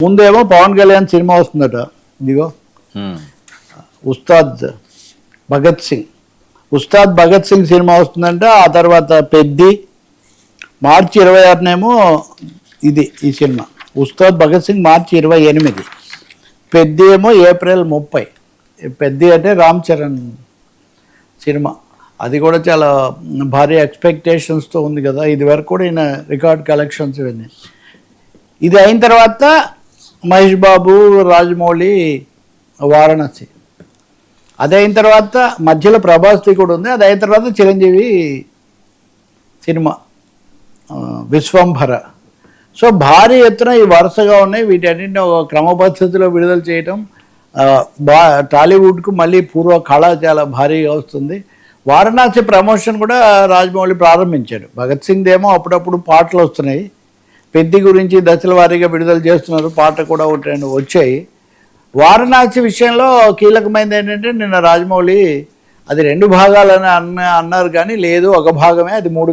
ముందేమో పవన్ కళ్యాణ్ సినిమా వస్తుందట, ఇదిగో ఉస్తాద్ భగత్ సింగ్ సినిమా వస్తుందంట. ఆ తర్వాత పెద్ది మార్చి 26నేమో ఈ సినిమా ఉస్తాద్ భగత్ సింగ్ మార్చి 28, పెద్ది ఏమో ఏప్రిల్ 30. పెద్ది అంటే రామ్ చరణ్ సినిమా, అది కూడా చాలా భారీ ఎక్స్పెక్టేషన్స్తో ఉంది కదా. ఇది వరకు కూడా ఈయన రికార్డ్ కలెక్షన్స్ ఇవన్నీ. ఇది అయిన తర్వాత మహేష్ బాబు, రాజమౌళి వారణాసి, అది అయిన తర్వాత మధ్యలో ప్రభాస్ది కూడా ఉంది. అది అయిన తర్వాత చిరంజీవి సినిమా విశ్వంభర. సో భారీ ఎత్తున ఈ వరుసగా ఉన్నాయి. వీటన్నింటినీ ఒక క్రమ పద్ధతిలో విడుదల చేయటం టాలీవుడ్కు మళ్ళీ పూర్వ కళ చాలా భారీగా వస్తుంది. వారణాసి ప్రమోషన్ కూడా రాజమౌళి ప్రారంభించాడు. భగత్ సింగ్ ఏమో అప్పుడప్పుడు పాటలు వస్తున్నాయి, పెద్ది గురించి దశల వారీగా విడుదల చేస్తున్నారు, పాట కూడా ఒకటి వచ్చాయి. వారణాసి విషయంలో కీలకమైనది ఏంటంటే నిన్న రాజమౌళి అది 2 భాగాలని అన్నారు, కానీ లేదు, ఒక భాగమే, అది 3